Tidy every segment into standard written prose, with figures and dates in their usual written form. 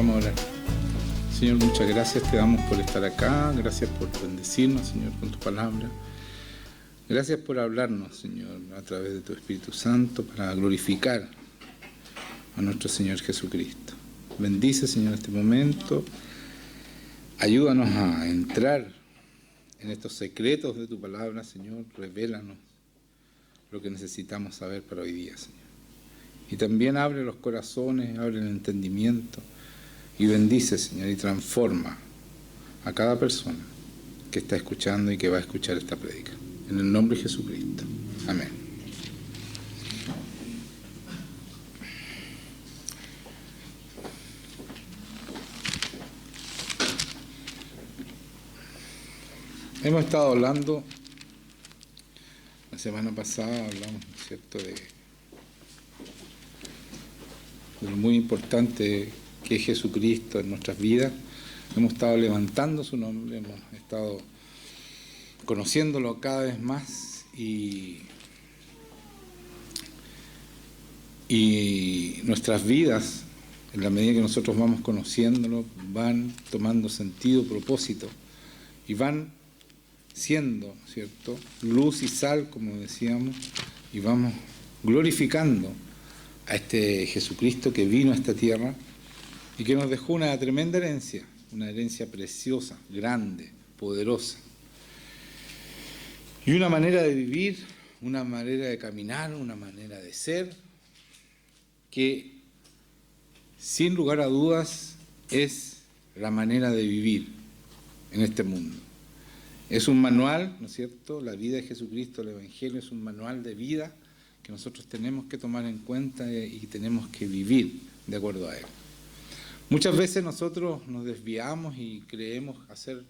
Vamos a orar. Señor, muchas gracias te damos por estar acá. Gracias por bendecirnos, Señor, con tu palabra. Gracias por hablarnos, Señor, a través de tu Espíritu Santo para glorificar a nuestro Señor Jesucristo. Bendice, Señor, este momento. Ayúdanos a entrar en estos secretos de tu palabra, Señor. Revélanos lo que necesitamos saber para hoy día, Señor. Y también abre los corazones, abre el entendimiento y bendice, Señor, y transforma a cada persona que está escuchando y que va a escuchar esta prédica. En el nombre de Jesucristo. Amén. Hemos estado hablando, la semana pasada hablamos, ¿cierto?, de lo muy importante que es Jesucristo en nuestras vidas. Hemos estado levantando su nombre, hemos estado conociéndolo cada vez más y nuestras vidas, en la medida que nosotros vamos conociéndolo, van tomando sentido, propósito y van siendo, ¿cierto?, luz y sal, como decíamos, y vamos glorificando a este Jesucristo que vino a esta tierra y que nos dejó una tremenda herencia, una herencia preciosa, grande, poderosa. Y una manera de vivir, una manera de caminar, una manera de ser, que sin lugar a dudas es la manera de vivir en este mundo. Es un manual, ¿no es cierto? La vida de Jesucristo, el Evangelio, es un manual de vida que nosotros tenemos que tomar en cuenta y tenemos que vivir de acuerdo a él. Muchas veces nosotros nos desviamos y creemos hacer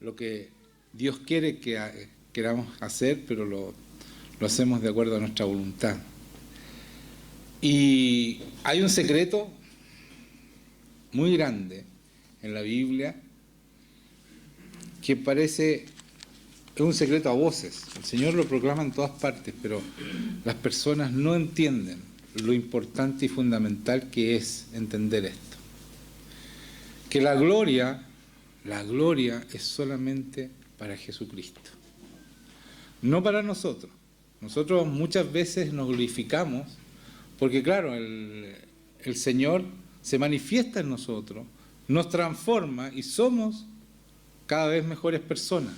lo que Dios quiere que queramos hacer, pero lo hacemos de acuerdo a nuestra voluntad. Y hay un secreto muy grande en la Biblia que parece, es un secreto a voces. El Señor lo proclama en todas partes, pero las personas no entienden lo importante y fundamental que es entender esto. Que la gloria es solamente para Jesucristo, no para nosotros. Nosotros muchas veces nos glorificamos porque, claro, el Señor se manifiesta en nosotros, nos transforma y somos cada vez mejores personas.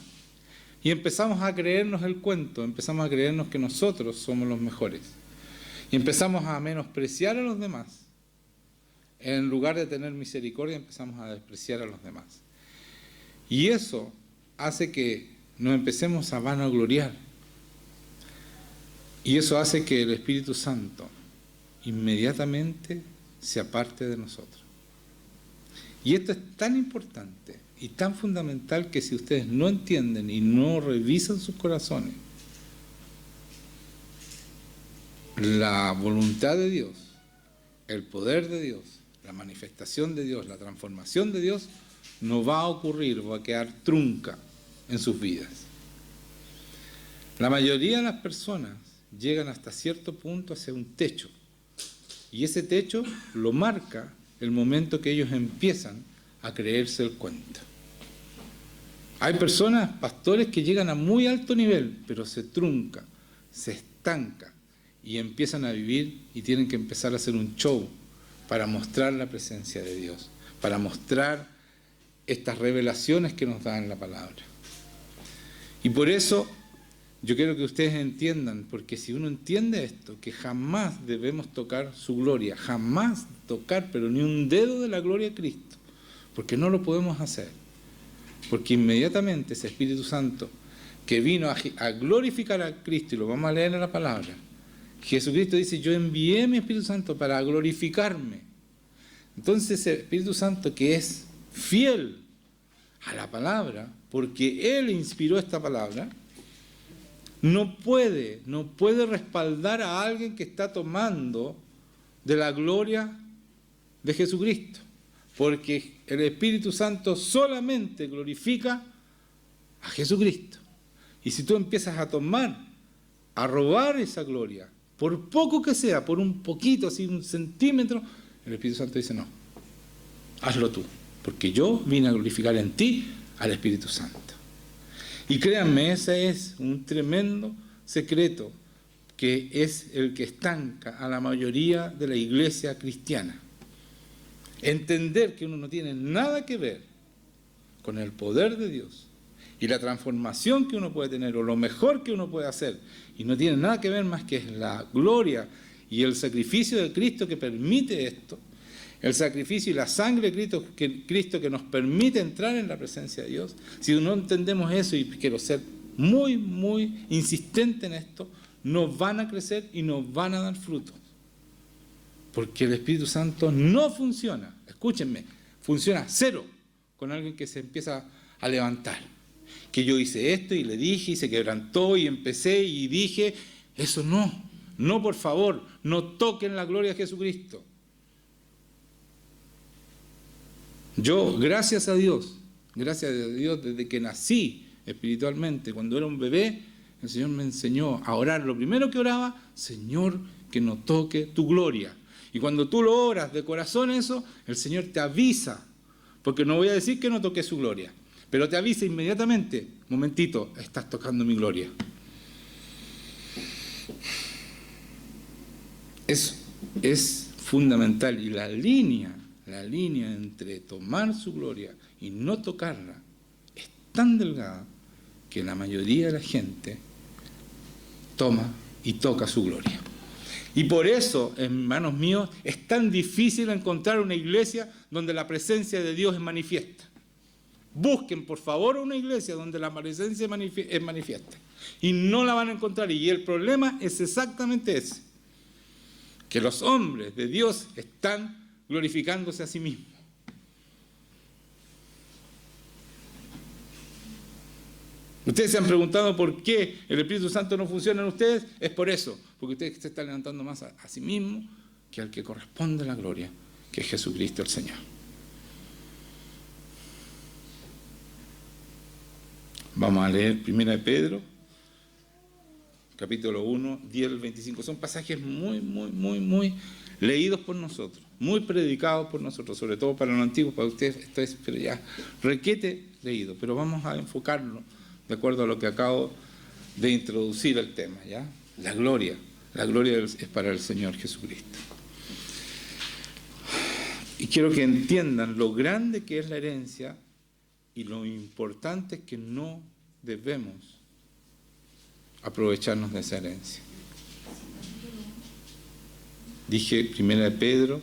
Y empezamos a creernos el cuento, empezamos a creernos que nosotros somos los mejores. Y empezamos a menospreciar a los demás. En lugar de tener misericordia, empezamos a despreciar a los demás. Y eso hace que nos empecemos a vanagloriar. Y eso hace que el Espíritu Santo inmediatamente se aparte de nosotros. Y esto es tan importante y tan fundamental que si ustedes no entienden y no revisan sus corazones, la voluntad de Dios, el poder de Dios, la manifestación de Dios, la transformación de Dios, no va a ocurrir, va a quedar trunca en sus vidas. La mayoría de las personas llegan hasta cierto punto hacia un techo, y ese techo lo marca el momento que ellos empiezan a creerse el cuento. Hay personas, pastores, que llegan a muy alto nivel, pero se truncan, se estancan y empiezan a vivir y tienen que empezar a hacer un show para mostrar la presencia de Dios, para mostrar estas revelaciones que nos da en la palabra. Y por eso yo quiero que ustedes entiendan, porque si uno entiende esto, que jamás debemos tocar su gloria, jamás tocar, pero ni un dedo de la gloria de Cristo, porque no lo podemos hacer, porque inmediatamente ese Espíritu Santo que vino a glorificar a Cristo, y lo vamos a leer en la palabra, Jesucristo dice, yo envié mi Espíritu Santo para glorificarme. Entonces ese Espíritu Santo que es fiel a la palabra, porque Él inspiró esta palabra, no puede respaldar a alguien que está tomando de la gloria de Jesucristo, porque el Espíritu Santo solamente glorifica a Jesucristo. Y si tú empiezas a tomar, a robar esa gloria, por poco que sea, por un poquito, así un centímetro, el Espíritu Santo dice no. hazlo tú, porque yo vine a glorificar en ti al Espíritu Santo. Y créanme, ese es un tremendo secreto que es el que estanca a la mayoría de la iglesia cristiana. Entender que uno no tiene nada que ver con el poder de Dios y la transformación que uno puede tener o lo mejor que uno puede hacer, y no tiene nada que ver más que la gloria y el sacrificio de Cristo que permite esto, el sacrificio y la sangre de Cristo que nos permite entrar en la presencia de Dios. Si no entendemos eso, y quiero ser muy, muy insistente en esto, nos van a crecer y nos van a dar frutos. Porque el Espíritu Santo no funciona, escúchenme, funciona cero con alguien que se empieza a levantar. Que yo hice esto y le dije y se quebrantó y empecé y dije, eso no, por favor, no toquen la gloria de Jesucristo. Yo, gracias a Dios, desde que nací espiritualmente, cuando era un bebé, el Señor me enseñó a orar. Lo primero que oraba, Señor, que no toque tu gloria. Y cuando tú lo oras de corazón eso, el Señor te avisa, porque no voy a decir que no toque su gloria, pero te avisa inmediatamente, momentito, estás tocando mi gloria. Eso es fundamental, y la línea entre tomar su gloria y no tocarla es tan delgada que la mayoría de la gente toma y toca su gloria. Y por eso, hermanos míos, es tan difícil encontrar una iglesia donde la presencia de Dios es manifiesta. Busquen, por favor, una iglesia donde la presencia es manifiesta. Y no la van a encontrar. Y el problema es exactamente ese. Que los hombres de Dios están glorificándose a sí mismos. Ustedes se han preguntado por qué el Espíritu Santo no funciona en ustedes. Es por eso, porque ustedes se están levantando más a sí mismos que al que corresponde la gloria, que es Jesucristo el Señor. Vamos a leer 1 Pedro, capítulo 1, 10 al 25. Son pasajes muy leídos por nosotros, muy predicados por nosotros, sobre todo para los antiguos, para ustedes esto es pero ya requete leído, pero vamos a enfocarlo de acuerdo a lo que acabo de introducir al tema, ¿ya? La gloria es para el Señor Jesucristo. Y quiero que entiendan lo grande que es la herencia y lo importante es que no debemos aprovecharnos de esa herencia. Dije 1 Pedro,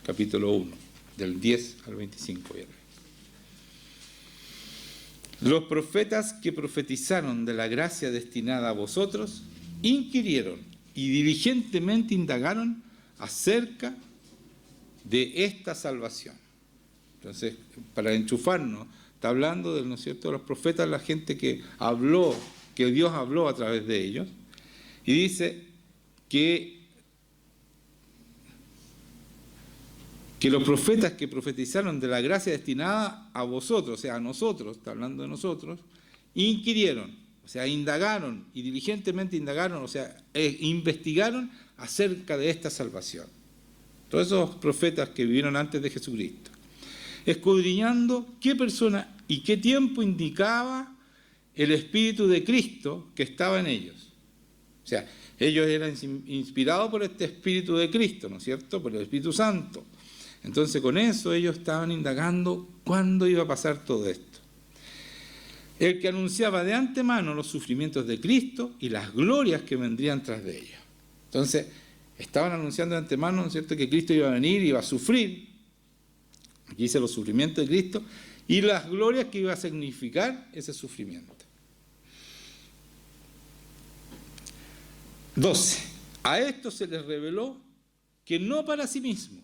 capítulo 1, del 10 al 25. Los profetas que profetizaron de la gracia destinada a vosotros, inquirieron y diligentemente indagaron acerca de esta salvación. Entonces, para enchufarnos, está hablando de, ¿no es cierto?, los profetas, la gente que habló, que Dios habló a través de ellos, y dice que los profetas que profetizaron de la gracia destinada a vosotros, o sea, a nosotros, está hablando de nosotros, inquirieron, o sea, indagaron y diligentemente indagaron, o sea, investigaron acerca de esta salvación. Todos esos profetas que vivieron antes de Jesucristo, escudriñando qué persona y qué tiempo indicaba el Espíritu de Cristo que estaba en ellos. O sea, ellos eran inspirados por este Espíritu de Cristo, ¿no es cierto?, por el Espíritu Santo. Entonces, con eso ellos estaban indagando cuándo iba a pasar todo esto. El que anunciaba de antemano los sufrimientos de Cristo y las glorias que vendrían tras de ellos. Entonces, estaban anunciando de antemano, ¿no es cierto?, que Cristo iba a venir, iba a sufrir. Aquí dice los sufrimientos de Cristo y las glorias que iba a significar ese sufrimiento. 12. A esto se les reveló que no para sí mismos,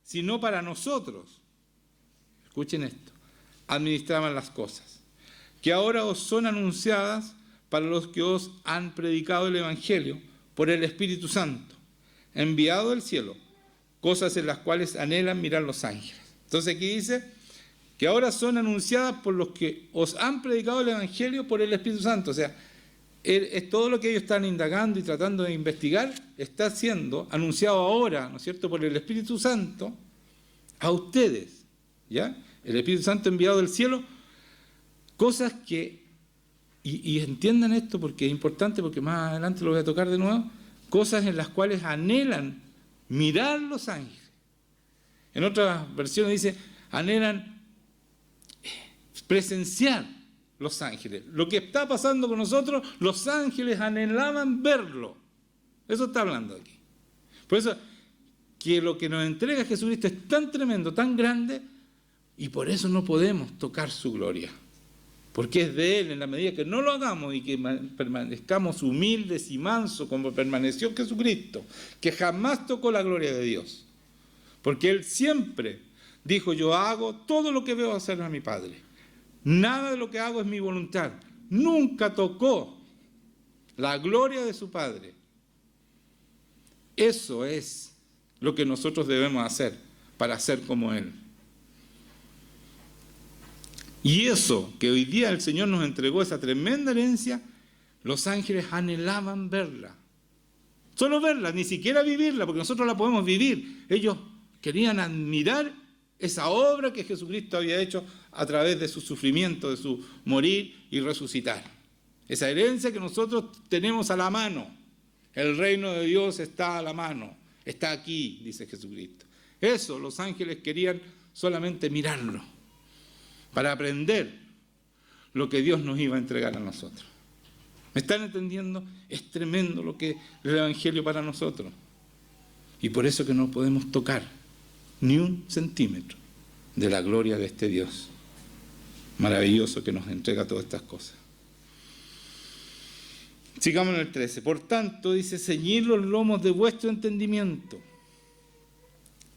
sino para nosotros, escuchen esto, administraban las cosas, que ahora os son anunciadas para los que os han predicado el Evangelio por el Espíritu Santo, enviado del cielo, cosas en las cuales anhelan mirar los ángeles. Entonces aquí dice que ahora son anunciadas por los que os han predicado el Evangelio por el Espíritu Santo, o sea, es todo lo que ellos están indagando y tratando de investigar, está siendo anunciado ahora, ¿no es cierto?, por el Espíritu Santo a ustedes. ¿ya? El Espíritu Santo enviado del cielo, cosas que, y entiendan esto porque es importante, porque más adelante lo voy a tocar de nuevo, cosas en las cuales anhelan mirar los ángeles. En otras versiones dice, anhelan presenciar los ángeles. Lo que está pasando con nosotros, los ángeles anhelaban verlo. Eso está hablando aquí. Por eso, que lo que nos entrega Jesucristo es tan tremendo, tan grande, y por eso no podemos tocar su gloria. Porque es de Él, en la medida que no lo hagamos y que permanezcamos humildes y mansos como permaneció Jesucristo, que jamás tocó la gloria de Dios. Porque Él siempre dijo, yo hago todo lo que veo hacer a mi Padre. Nada de lo que hago es mi voluntad. Nunca tocó la gloria de su Padre. Eso es lo que nosotros debemos hacer para ser como Él. Y eso que hoy día el Señor nos entregó, esa tremenda herencia, los ángeles anhelaban verla. Solo verla, ni siquiera vivirla, porque nosotros la podemos vivir. Ellos querían admirar esa obra que Jesucristo había hecho a través de su sufrimiento, de su morir y resucitar. Esa herencia que nosotros tenemos a la mano. El reino de Dios está a la mano, está aquí, dice Jesucristo. Eso los ángeles querían solamente mirarlo, para aprender lo que Dios nos iba a entregar a nosotros. ¿Me están entendiendo? Es tremendo lo que es el Evangelio para nosotros. Y por eso que no podemos tocar ni un centímetro de la gloria de este Dios maravilloso que nos entrega todas estas cosas. Sigamos en el 13. Por tanto, dice, ceñid los lomos de vuestro entendimiento.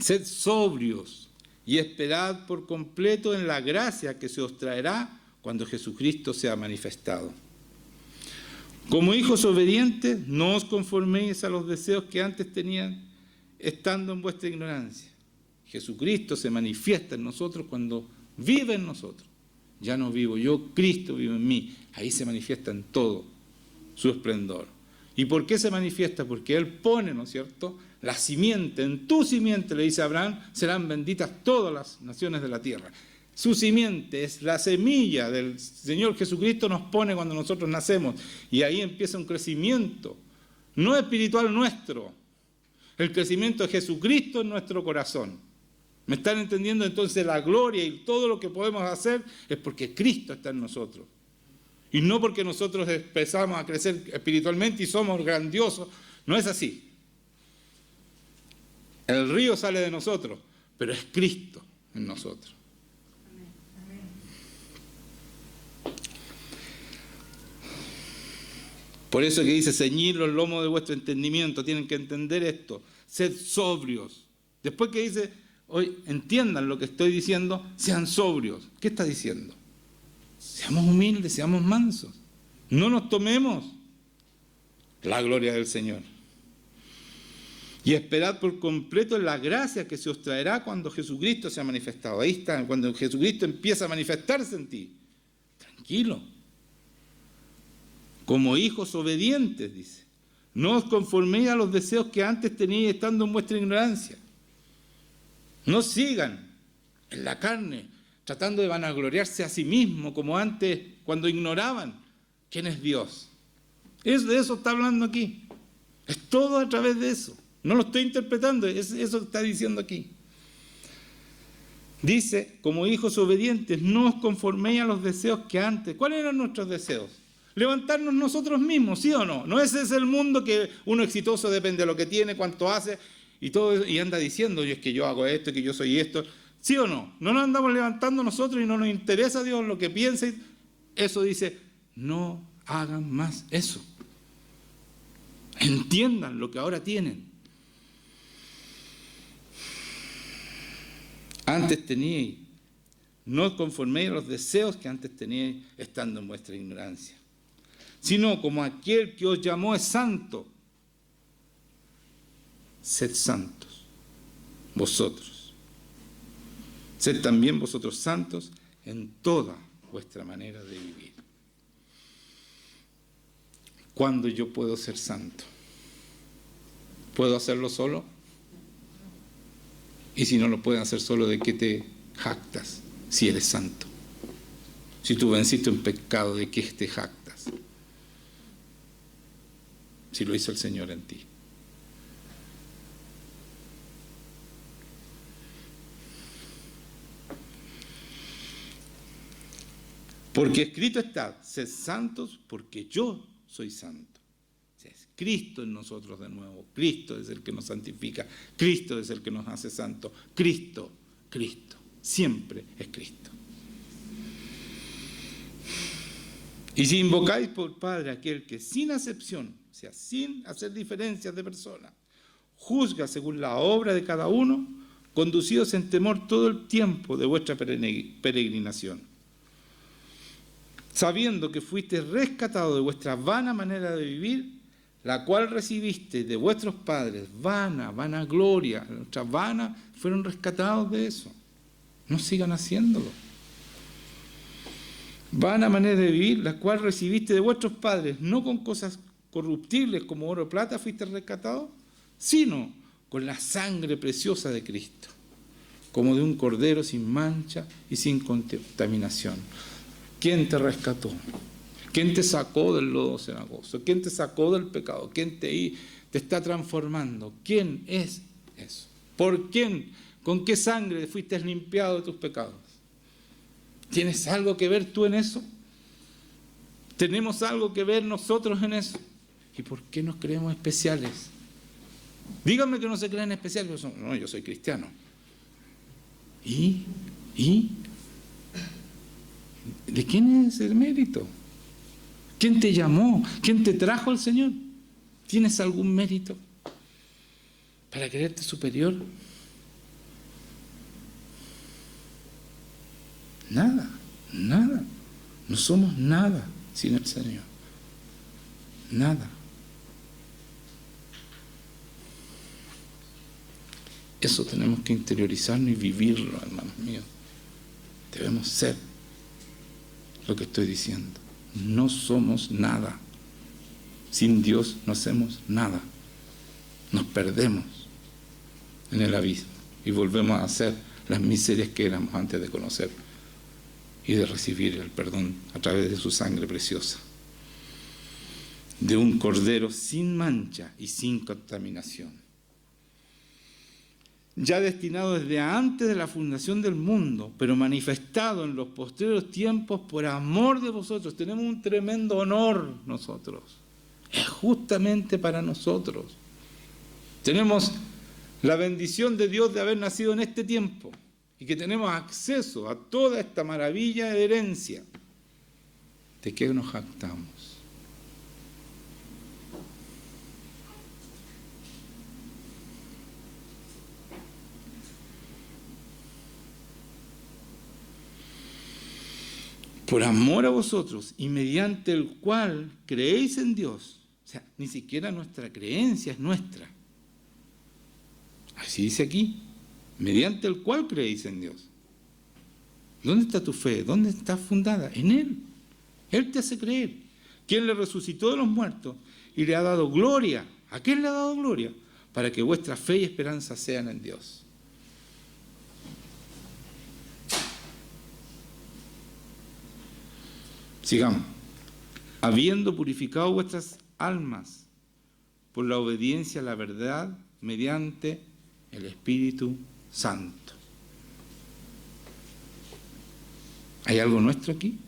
Sed sobrios y esperad por completo en la gracia que se os traerá cuando Jesucristo sea manifestado. Como hijos obedientes, no os conforméis a los deseos que antes tenían, estando en vuestra ignorancia. Jesucristo se manifiesta en nosotros cuando vive en nosotros. Ya no vivo yo, Cristo vive en mí. Ahí se manifiesta en todo su esplendor. ¿Y por qué se manifiesta? Porque Él pone, ¿no es cierto?, la simiente, en tu simiente, le dice a Abraham, serán benditas todas las naciones de la tierra. Su simiente es la semilla del Señor Jesucristo, nos pone cuando nosotros nacemos. Y ahí empieza un crecimiento, no espiritual nuestro, el crecimiento de Jesucristo en nuestro corazón. ¿Me están entendiendo? Entonces la gloria y todo lo que podemos hacer es porque Cristo está en nosotros. Y no porque nosotros empezamos a crecer espiritualmente y somos grandiosos. No es así. El río sale de nosotros, pero es Cristo en nosotros. Por eso que dice, ceñid los lomos de vuestro entendimiento. Tienen que entender esto. Sed sobrios. Después que dice, hoy entiendan lo que estoy diciendo, sean sobrios. ¿Qué está diciendo? Seamos humildes, seamos mansos. No nos tomemos la gloria del Señor. Y esperad por completo en la gracia que se os traerá cuando Jesucristo sea manifestado. Ahí está, cuando Jesucristo empieza a manifestarse en ti. Tranquilo. Como hijos obedientes, dice. No os conforméis a los deseos que antes teníais estando en vuestra ignorancia. No sigan en la carne, tratando de vanagloriarse a sí mismo, como antes, cuando ignoraban quién es Dios. De eso está hablando aquí. Es todo a través de eso. No lo estoy interpretando, eso está diciendo aquí. Dice, como hijos obedientes, no os conforméis a los deseos que antes. ¿Cuáles eran nuestros deseos? Levantarnos nosotros mismos, ¿sí o no? No ese es el mundo que uno exitoso depende de lo que tiene, cuánto hace y todo, y anda diciendo, es que yo hago esto, que yo soy esto. ¿Sí o no? No nos andamos levantando nosotros y no nos interesa Dios lo que piense. Eso dice, no hagan más eso. Entiendan lo que ahora tienen. Antes teníais, no os conforméis a los deseos que antes teníais estando en vuestra ignorancia, sino como aquel que os llamó es santo, sed santos vosotros. Sed también vosotros santos en toda vuestra manera de vivir. ¿Cuándo yo puedo ser santo? ¿Puedo hacerlo solo? Y si no lo pueden hacer solo, ¿de qué te jactas si eres santo? Si tú venciste un pecado, ¿de qué te jactas? Si lo hizo el Señor en ti. Porque escrito está, sed santos porque yo soy santo. O sea, es Cristo en nosotros de nuevo. Cristo es el que nos santifica. Cristo es el que nos hace santos. Cristo, Cristo. Siempre es Cristo. Y si invocáis por Padre aquel que sin acepción, o sea, sin hacer diferencias de personas, juzga según la obra de cada uno, conducidos en temor todo el tiempo de vuestra peregrinación, sabiendo que fuiste rescatados de vuestra vana manera de vivir, la cual recibiste de vuestros padres, vana gloria, nuestras vanas fueron rescatados de eso. No sigan haciéndolo. Vana manera de vivir, la cual recibiste de vuestros padres, no con cosas corruptibles como oro o plata fuiste rescatado, sino con la sangre preciosa de Cristo, como de un cordero sin mancha y sin contaminación. ¿Quién te rescató? ¿Quién te sacó del lodo cenagoso? ¿Quién te sacó del pecado? ¿Quién te está transformando? ¿Quién es eso? ¿Por quién? ¿Con qué sangre fuiste limpiado de tus pecados? ¿Tienes algo que ver tú en eso? ¿Tenemos algo que ver nosotros en eso? ¿Y por qué nos creemos especiales? Díganme que no se creen especiales. No, yo soy cristiano. ¿Y? ¿De quién es el mérito? ¿Quién te llamó? ¿Quién te trajo al Señor? ¿Tienes algún mérito para creerte superior? Nada. No somos nada sin el Señor. Nada. Eso tenemos que interiorizarnos y vivirlo, hermanos míos. Debemos ser lo que estoy diciendo. No somos nada. Sin Dios no hacemos nada. Nos perdemos en el abismo y volvemos a hacer las miserias que éramos antes de conocer y de recibir el perdón a través de su sangre preciosa, de un cordero sin mancha y sin contaminación, ya destinado desde antes de la fundación del mundo, pero manifestado en los postreros tiempos por amor de vosotros. Tenemos un tremendo honor nosotros. Es justamente para nosotros. Tenemos la bendición de Dios de haber nacido en este tiempo y que tenemos acceso a toda esta maravilla de herencia. ¿De qué nos jactamos? Por amor a vosotros y mediante el cual creéis en Dios. O sea, ni siquiera nuestra creencia es nuestra. Así dice aquí, mediante el cual creéis en Dios. ¿Dónde está tu fe? ¿Dónde está fundada? En Él. Él te hace creer. ¿Quién le resucitó de los muertos y le ha dado gloria? ¿A quién le ha dado gloria? Para que vuestra fe y esperanza sean en Dios. Sigamos. Habiendo purificado vuestras almas por la obediencia a la verdad mediante el Espíritu Santo. ¿Hay algo nuestro aquí?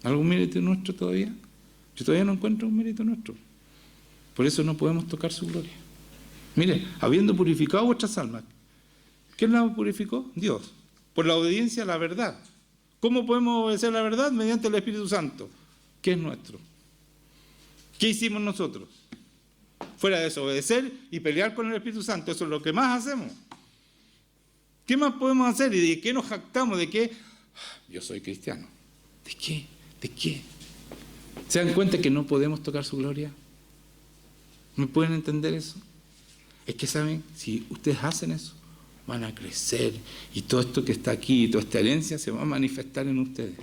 ¿Algún mérito nuestro todavía? Yo todavía no encuentro un mérito nuestro. Por eso no podemos tocar su gloria. Mire, habiendo purificado vuestras almas. ¿Quién las purificó? Dios. Por la obediencia a la verdad. ¿Cómo podemos obedecer la verdad? Mediante el Espíritu Santo, que es nuestro. ¿Qué hicimos nosotros? Fuera de desobedecer y pelear con el Espíritu Santo. Eso es lo que más hacemos. ¿Qué más podemos hacer? ¿Y de qué nos jactamos? ¿De qué? Yo soy cristiano. ¿De qué? ¿De qué? ¿Se dan cuenta que no podemos tocar su gloria? ¿Me pueden entender eso? Es que, ¿saben? Si ustedes hacen eso, van a crecer y todo esto que está aquí y toda esta herencia se va a manifestar en ustedes.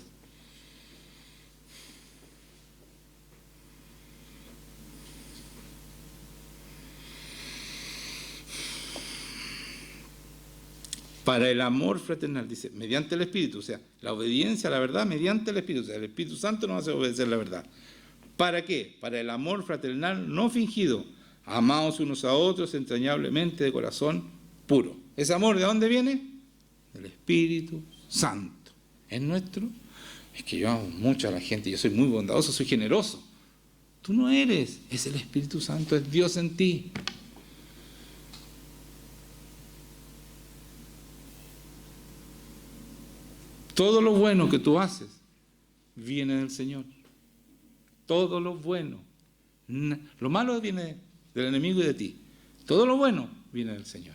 para el amor fraternal, dice, mediante el Espíritu, o sea, la obediencia a la verdad mediante el Espíritu, o sea, el Espíritu Santo nos hace obedecer la verdad. ¿Para qué? Para el amor fraternal no fingido, amados unos a otros entrañablemente de corazón puro. ¿Ese amor de dónde viene? Del Espíritu Santo. ¿Es nuestro? Es que yo amo mucho a la gente, yo soy muy bondadoso, soy generoso. Tú no eres, es el Espíritu Santo, es Dios en ti. Todo lo bueno que tú haces viene del Señor. Todo lo bueno. Lo malo viene del enemigo y de ti. Todo lo bueno viene del Señor.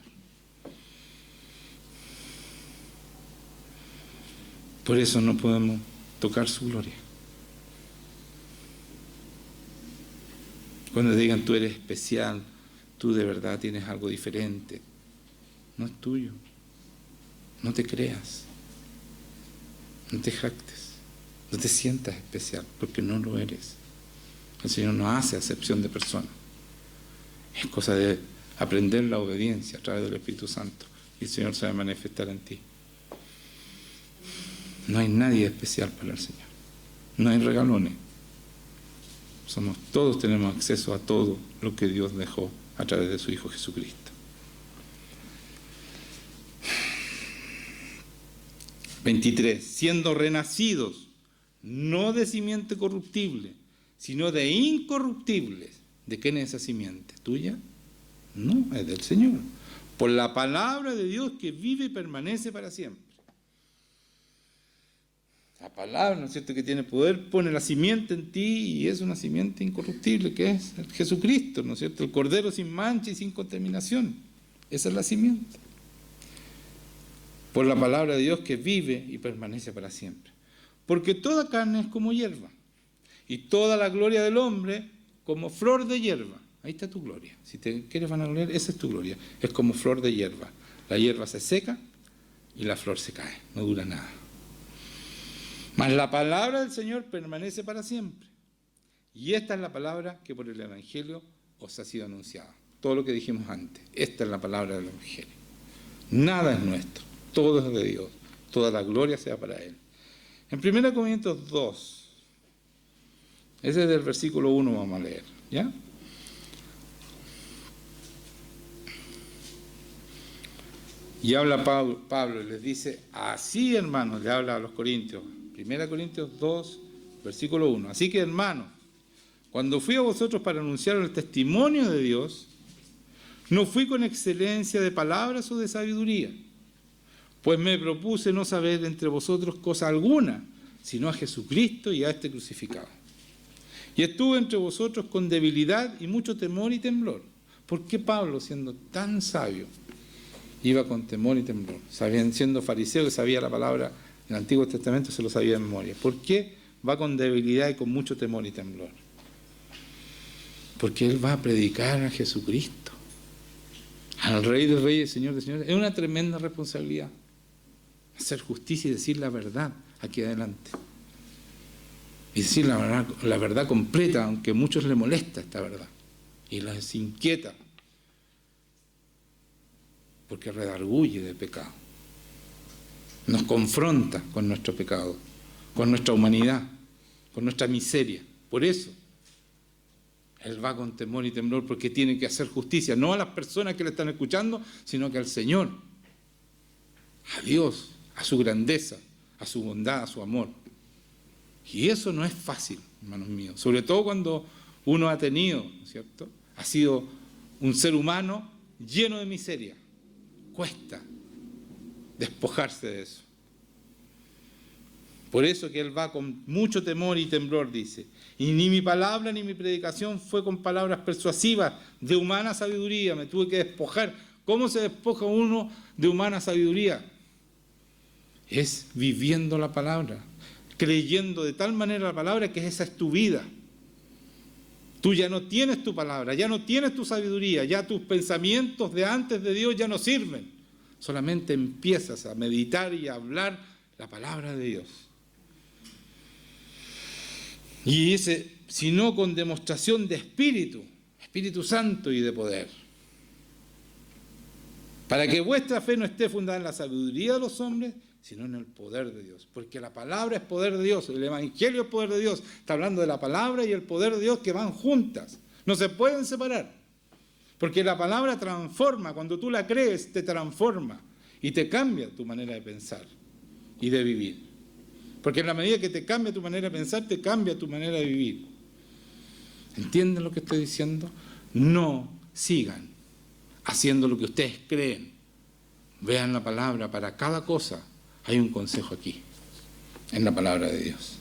Por eso no podemos tocar su gloria. Cuando digan tú eres especial, tú de verdad tienes algo diferente, no es tuyo. No te creas. No te jactes, no te sientas especial, porque no lo eres. El Señor no hace acepción de personas. Es cosa de aprender la obediencia a través del Espíritu Santo y el Señor se va a manifestar en ti. No hay nadie especial para el Señor. No hay regalones. Todos tenemos acceso a todo lo que Dios dejó a través de su Hijo Jesucristo. Siendo renacidos, no de simiente corruptible, sino de incorruptibles. ¿De quién es esa simiente? ¿Tuya? No, es del Señor. Por la palabra de Dios que vive y permanece para siempre. La palabra, ¿no es cierto?, que tiene poder, pone la simiente en ti y es una simiente incorruptible, que es Jesucristo, ¿no es cierto? El Cordero sin mancha y sin contaminación. Esa es la simiente. Por la palabra de Dios que vive y permanece para siempre. Porque toda carne es como hierba, y toda la gloria del hombre como flor de hierba. Ahí está tu gloria. Si te quieres vanagloriar, esa es tu gloria. Es como flor de hierba. La hierba se seca y la flor se cae, no dura nada. Mas la palabra del Señor permanece para siempre. Y esta es la palabra que por el Evangelio os ha sido anunciada. Todo lo que dijimos antes. Esta es la palabra del Evangelio. Nada es nuestro. Todo es de Dios. Toda la gloria sea para Él. En 1 Corintios 2, ese es del versículo 1 vamos a leer, ¿ya? Y habla Pablo y les dice, así hermanos, le habla a los corintios, 1 Corintios 2, versículo 1. Así que hermanos, cuando fui a vosotros para anunciar el testimonio de Dios, no fui con excelencia de palabras o de sabiduría, pues me propuse no saber entre vosotros cosa alguna, sino a Jesucristo y a este crucificado. Y estuve entre vosotros con debilidad y mucho temor y temblor. ¿Por qué Pablo, siendo tan sabio, iba con temor y temblor? Siendo fariseo que sabía la palabra en el Antiguo Testamento, se lo sabía de memoria. ¿Por qué va con debilidad y con mucho temor y temblor? Porque él va a predicar a Jesucristo, al Rey de Reyes, Señor de Señores. Es una tremenda responsabilidad hacer justicia y decir la verdad aquí adelante. Y decir la verdad completa, aunque a muchos les molesta esta verdad y les inquieta, porque redarguye de pecado, nos confronta con nuestro pecado, con nuestra humanidad, con nuestra miseria. Por eso él va con temor y temblor, porque tiene que hacer justicia, no a las personas que le están escuchando, sino que al Señor, a Dios, a su grandeza, a su bondad, a su amor. Y eso no es fácil, hermanos míos, sobre todo cuando uno ha tenido, ¿no es cierto?, ha sido un ser humano lleno de miseria. Cuesta despojarse de eso. Por eso que él va con mucho temor y temblor, dice. Y ni mi palabra ni mi predicación fue con palabras persuasivas de humana sabiduría. Me tuve que despojar. ¿Cómo se despoja uno de humana sabiduría? Es viviendo la palabra, creyendo de tal manera la palabra que esa es tu vida. Tú ya no tienes tu palabra, ya no tienes tu sabiduría, ya tus pensamientos de antes de Dios ya no sirven. Solamente empiezas a meditar y a hablar la palabra de Dios. Y dice, sino con demostración de Espíritu Santo y de poder. Para que vuestra fe no esté fundada en la sabiduría de los hombres, sino en el poder de Dios. Porque la palabra es poder de Dios, el evangelio es poder de Dios. Está hablando de la palabra y el poder de Dios que van juntas. No se pueden separar. Porque la palabra transforma, cuando tú la crees, te transforma y te cambia tu manera de pensar y de vivir. Porque en la medida que te cambia tu manera de pensar, te cambia tu manera de vivir. ¿Entienden lo que estoy diciendo? No sigan haciendo lo que ustedes creen. Vean la palabra, para cada cosa hay un consejo aquí, en la palabra de Dios.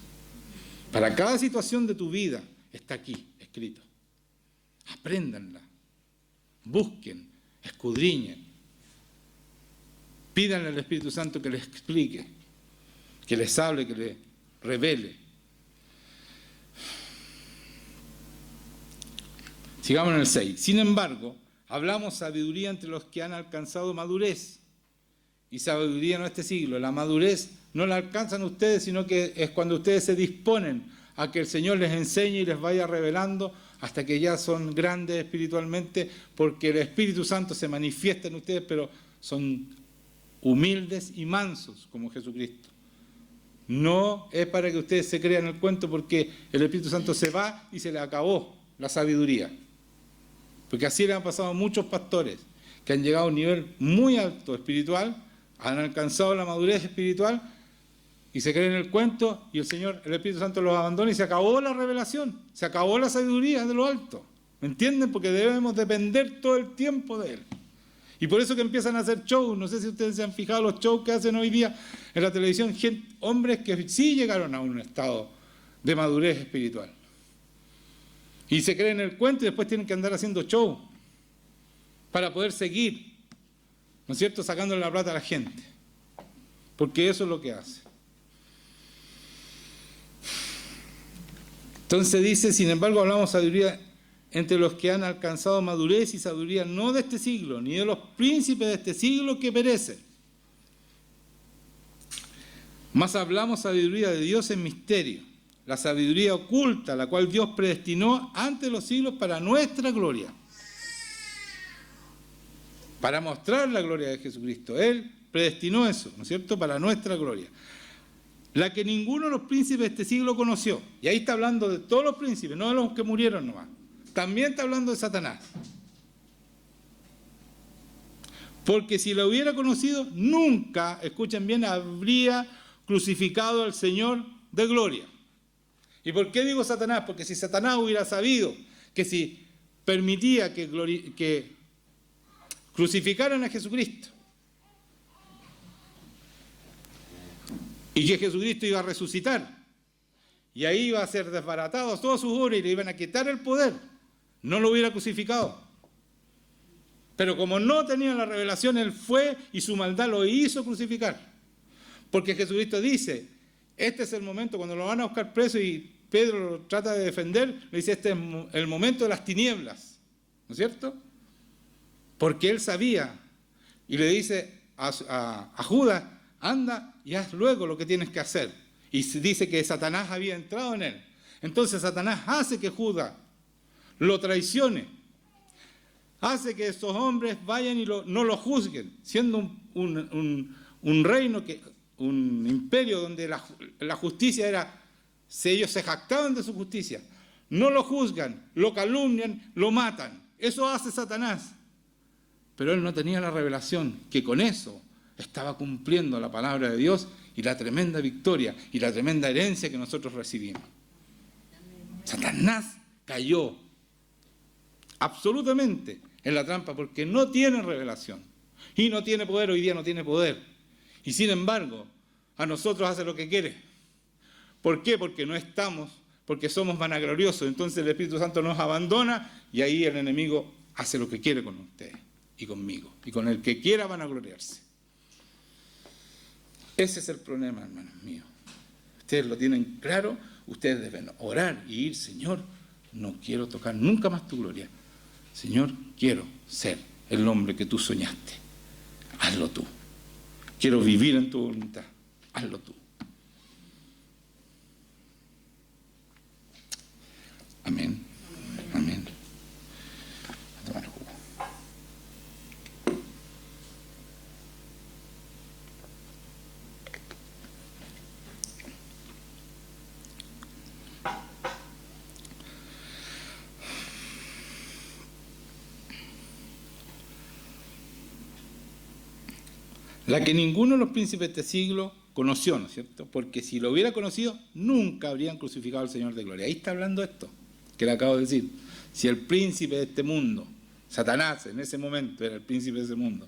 Para cada situación de tu vida está aquí, escrito. Apréndanla, busquen, escudriñen, pídanle al Espíritu Santo que les explique, que les hable, que les revele. Sigamos en el 6. Sin embargo, hablamos sabiduría entre los que han alcanzado madurez. Y sabiduría no este siglo. La madurez no la alcanzan ustedes, sino que es cuando ustedes se disponen a que el Señor les enseñe y les vaya revelando hasta que ya son grandes espiritualmente, porque el Espíritu Santo se manifiesta en ustedes, pero son humildes y mansos como Jesucristo. No es para que ustedes se crean el cuento, porque el Espíritu Santo se va y se le acabó la sabiduría. Porque así le han pasado a muchos pastores que han llegado a un nivel muy alto espiritual, han alcanzado la madurez espiritual y se creen el cuento y el Señor, el Espíritu Santo los abandona y se acabó la revelación, se acabó la sabiduría de lo alto. ¿Me entienden? Porque debemos depender todo el tiempo de Él. Y por eso que empiezan a hacer shows. No sé si ustedes se han fijado los shows que hacen hoy día en la televisión, hombres que sí llegaron a un estado de madurez espiritual. Y se creen el cuento y después tienen que andar haciendo show para poder seguir, ¿no es cierto?, sacándole la plata a la gente. Porque eso es lo que hace. Entonces dice, sin embargo, hablamos sabiduría entre los que han alcanzado madurez y sabiduría no de este siglo, ni de los príncipes de este siglo que perecen. Más hablamos sabiduría de Dios en misterio, la sabiduría oculta, la cual Dios predestinó antes de los siglos para nuestra gloria. Para mostrar la gloria de Jesucristo. Él predestinó eso, ¿no es cierto?, para nuestra gloria. La que ninguno de los príncipes de este siglo conoció. Y ahí está hablando de todos los príncipes, no de los que murieron nomás. También está hablando de Satanás. Porque si lo hubiera conocido, nunca, escuchen bien, habría crucificado al Señor de gloria. ¿Y por qué digo Satanás? Porque si Satanás hubiera sabido que si permitía que crucificaran a Jesucristo y que Jesucristo iba a resucitar y ahí iba a ser desbaratado todas sus obras y le iban a quitar el poder, no lo hubiera crucificado. Pero como no tenía la revelación, él fue y su maldad lo hizo crucificar. Porque Jesucristo dice, este es el momento cuando lo van a buscar preso y Pedro lo trata de defender, le dice, este es el momento de las tinieblas, ¿no es cierto? Porque él sabía y le dice a Judas, anda y haz luego lo que tienes que hacer. Y dice que Satanás había entrado en él. Entonces Satanás hace que Judas lo traicione, hace que esos hombres vayan y no lo juzguen, siendo un reino, un imperio donde la justicia era, si ellos se jactaban de su justicia, no lo juzgan, lo calumnian, lo matan. Eso hace Satanás. Pero él no tenía la revelación, que con eso estaba cumpliendo la palabra de Dios y la tremenda victoria y la tremenda herencia que nosotros recibimos. Satanás cayó absolutamente en la trampa porque no tiene revelación y no tiene poder, hoy día no tiene poder. Y sin embargo, a nosotros hace lo que quiere. ¿Por qué? Porque no estamos, porque somos vanagloriosos. Entonces el Espíritu Santo nos abandona y ahí el enemigo hace lo que quiere con ustedes y conmigo y con el que quiera vanagloriarse. Ese es el problema, hermanos míos. Ustedes lo tienen claro, ustedes deben orar y ir, Señor, no quiero tocar nunca más tu gloria. Señor, quiero ser el hombre que tú soñaste. Hazlo tú. Quiero vivir en tu voluntad. Hazlo tú. Amén. Amén. A tomar jugo. la que ninguno de los príncipes de este siglo conoció, ¿no es cierto? Porque si lo hubiera conocido, nunca habrían crucificado al Señor de gloria. Ahí está hablando esto, que le acabo de decir. Si el príncipe de este mundo, Satanás en ese momento era el príncipe de ese mundo,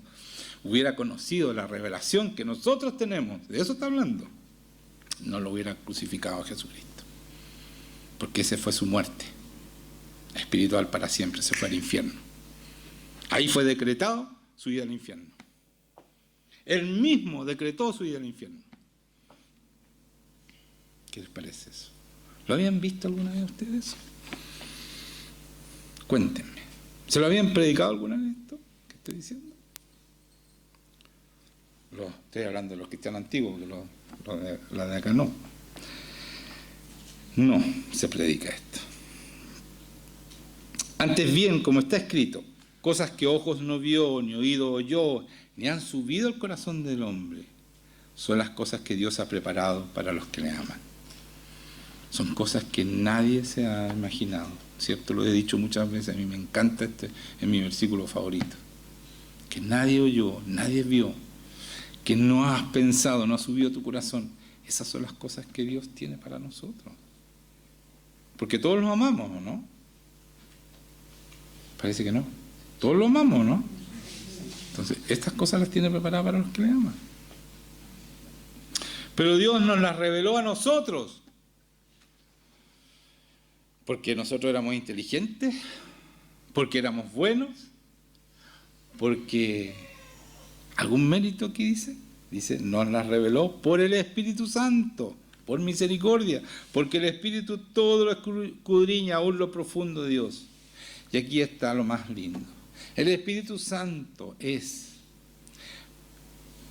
hubiera conocido la revelación que nosotros tenemos, de eso está hablando, no lo hubiera crucificado a Jesucristo. Porque esa fue su muerte espiritual para siempre, se fue al infierno. Ahí fue decretado su ida al infierno. Él mismo decretó su ida al infierno. ¿Qué les parece eso? ¿Lo habían visto alguna vez ustedes? Cuéntenme. ¿Se lo habían predicado alguna vez esto que estoy diciendo? Estoy hablando de los cristianos antiguos, porque la de acá no. No se predica esto. Antes bien, como está escrito, cosas que ojos no vio, ni oído oyó, ni han subido al corazón del hombre, son las cosas que Dios ha preparado para los que le aman. Son cosas que nadie se ha imaginado, ¿cierto? Lo he dicho muchas veces, a mí me encanta es mi versículo favorito. Que nadie oyó, nadie vio, que no has pensado, no ha subido a tu corazón. Esas son las cosas que Dios tiene para nosotros. Porque todos los amamos, ¿o no? Parece que no. Todos los amamos, ¿no? Entonces, estas cosas las tiene preparadas para los que le aman. Pero Dios nos las reveló a nosotros. Porque nosotros éramos inteligentes, porque éramos buenos, porque algún mérito aquí dice, nos las reveló por el Espíritu Santo, por misericordia, porque el Espíritu todo lo escudriña, aún lo profundo de Dios. Y aquí está lo más lindo. El Espíritu Santo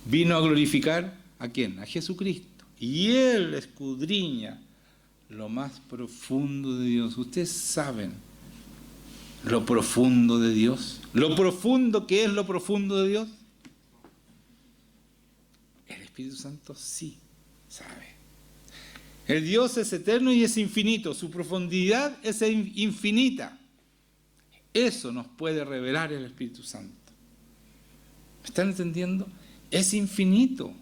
vino a glorificar ¿a quién? A Jesucristo. Y Él escudriña lo más profundo de Dios. Ustedes saben lo profundo de Dios. Lo profundo que es lo profundo de Dios. El Espíritu Santo sí sabe. El Dios es eterno y es infinito. Su profundidad es infinita. Eso nos puede revelar el Espíritu Santo. ¿Me están entendiendo? Es infinito.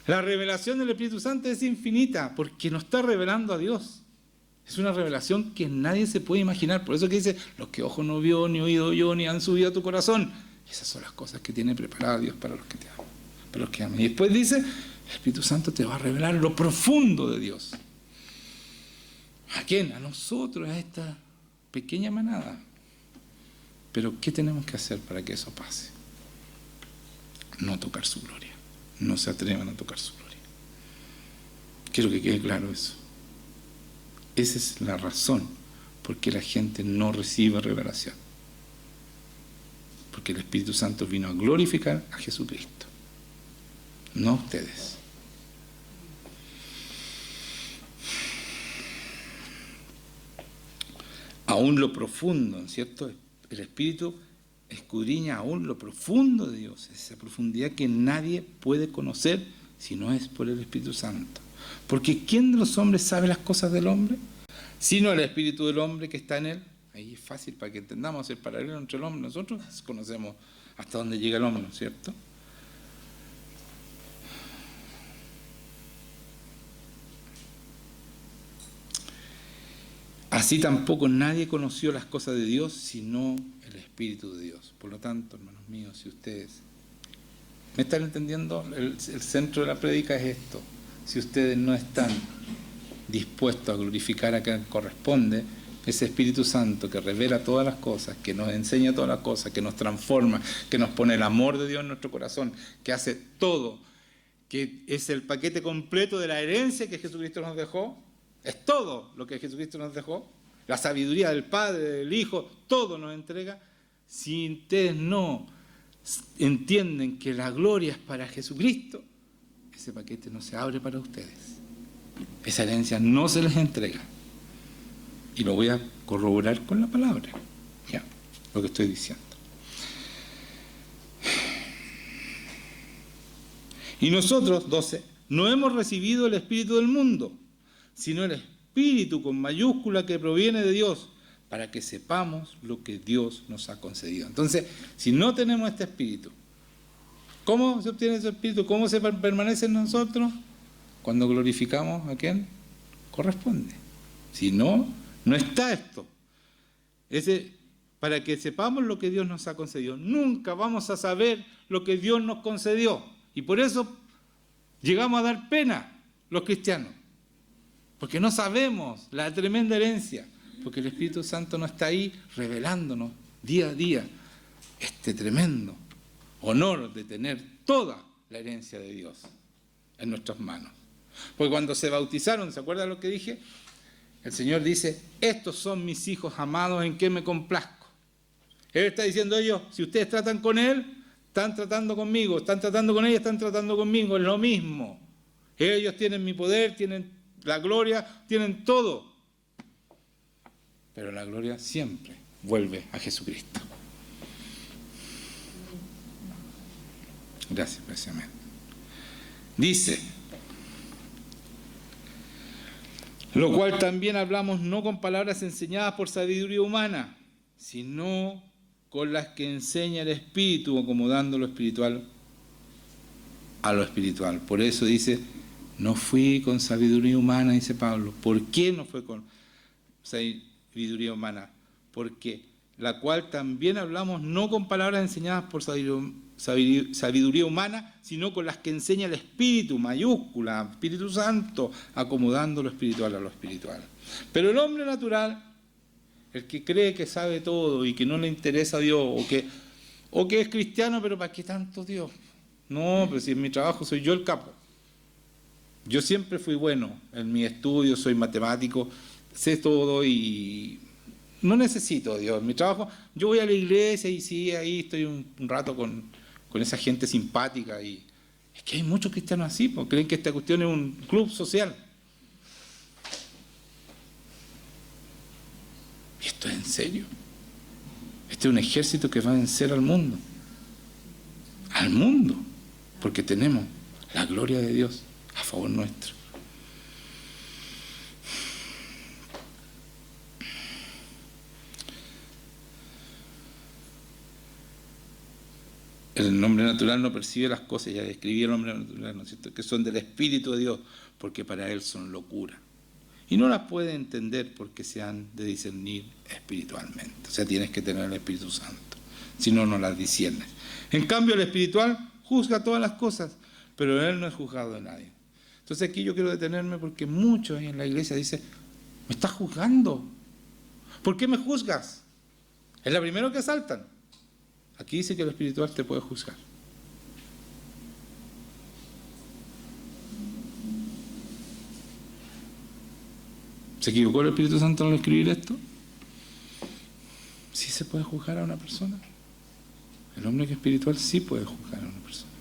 La revelación del Espíritu Santo es infinita porque nos está revelando a Dios. Es una revelación que nadie se puede imaginar. Por eso que dice, los que ojo no vio, ni oído oyó, ni han subido a tu corazón. Esas son las cosas que tiene preparada Dios para los que te aman, para los que aman. Y después dice, el Espíritu Santo te va a revelar lo profundo de Dios. ¿A quién? A nosotros, a esta pequeña manada. Pero ¿qué tenemos que hacer para que eso pase? No tocar su gloria. No se atrevan a tocar su gloria. Quiero que quede claro eso. Esa es la razón por qué la gente no recibe revelación. Porque el Espíritu Santo vino a glorificar a Jesucristo, no a ustedes. Aún lo profundo, ¿cierto? El Espíritu escudriña aún lo profundo de Dios, esa profundidad que nadie puede conocer si no es por el Espíritu Santo. Porque ¿quién de los hombres sabe las cosas del hombre? Sino el Espíritu del hombre que está en él. Ahí es fácil para que entendamos el paralelo entre el hombre y nosotros. Conocemos hasta dónde llega el hombre, ¿no es cierto? Así tampoco nadie conoció las cosas de Dios, sino el Espíritu de Dios. Por lo tanto, hermanos míos, si ustedes me están entendiendo, el centro de la prédica es esto. Si ustedes no están dispuestos a glorificar a quien corresponde, ese Espíritu Santo que revela todas las cosas, que nos enseña todas las cosas, que nos transforma, que nos pone el amor de Dios en nuestro corazón, que hace todo, que es el paquete completo de la herencia que Jesucristo nos dejó, es todo lo que Jesucristo nos dejó, la sabiduría del Padre, del Hijo, todo nos entrega. Si ustedes no entienden que la gloria es para Jesucristo, ese paquete no se abre para ustedes. Esa herencia no se les entrega. Y lo voy a corroborar con la palabra. Ya, lo que estoy diciendo. Y nosotros, 12, no hemos recibido el espíritu del mundo, sino el espíritu con mayúscula que proviene de Dios, para que sepamos lo que Dios nos ha concedido. Entonces, si no tenemos este espíritu, ¿Cómo se obtiene ese Espíritu? ¿Cómo se permanece en nosotros? Cuando glorificamos a quien corresponde. Si no, no está esto. Para que sepamos lo que Dios nos ha concedido. Nunca vamos a saber lo que Dios nos concedió. Y por eso llegamos a dar pena los cristianos. Porque no sabemos la tremenda herencia. Porque el Espíritu Santo no está ahí revelándonos día a día este tremendo honor de tener toda la herencia de Dios en nuestras manos. Porque cuando se bautizaron, ¿se acuerdan lo que dije? El Señor dice, estos son mis hijos amados en que me complazco. Él está diciendo ellos, si ustedes tratan con Él, están tratando conmigo, están tratando con ella, están tratando conmigo, es lo mismo. Ellos tienen mi poder, tienen la gloria, tienen todo. Pero la gloria siempre vuelve a Jesucristo. Gracias, precisamente. Dice, lo cual también hablamos no con palabras enseñadas por sabiduría humana, sino con las que enseña el Espíritu, acomodando lo espiritual a lo espiritual. Por eso dice, no fui con sabiduría humana, dice Pablo. ¿Por qué no fue con sabiduría humana? Porque la cual también hablamos no con palabras enseñadas por sabiduría humana, sino con las que enseña el Espíritu, mayúscula, Espíritu Santo, acomodando lo espiritual a lo espiritual. Pero el hombre natural, el que cree que sabe todo y que no le interesa a Dios, o que es cristiano, pero ¿para qué tanto Dios? No, pero si en mi trabajo soy yo el capo. Yo siempre fui bueno en mi estudio, soy matemático, sé todo y no necesito a Dios. En mi trabajo, yo voy a la iglesia y sí, ahí estoy un rato con esa gente simpática. Y es que hay muchos cristianos así, porque creen que esta cuestión es un club social. ¿Y esto es en serio? Este es un ejército que va a vencer al mundo. Al mundo. Porque tenemos la gloria de Dios a favor nuestro. El hombre natural no percibe las cosas, ya describí el hombre natural, ¿no es cierto?, que son del Espíritu de Dios, porque para él son locura. Y no las puede entender porque se han de discernir espiritualmente. O sea, tienes que tener el Espíritu Santo, si no, no las disciernes. En cambio, el espiritual juzga todas las cosas, pero él no es juzgado de nadie. Entonces aquí yo quiero detenerme porque muchos en la iglesia dicen, me estás juzgando. ¿Por qué me juzgas? Es la primera que saltan. Aquí dice que el espiritual te puede juzgar. ¿Se equivocó el Espíritu Santo al escribir esto? ¿Sí se puede juzgar a una persona? El hombre que es espiritual sí puede juzgar a una persona.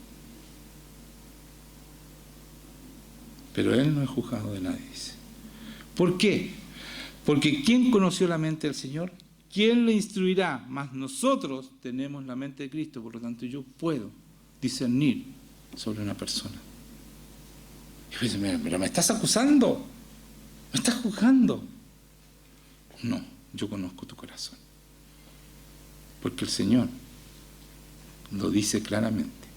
Pero él no es juzgado de nadie, dice. ¿Por qué? Porque ¿quién conoció la mente del Señor? ¿Quién le instruirá? Mas nosotros tenemos la mente de Cristo, por lo tanto yo puedo discernir sobre una persona. Y yo digo, pero me estás acusando, me estás juzgando. No, yo conozco tu corazón. Porque el Señor lo dice claramente.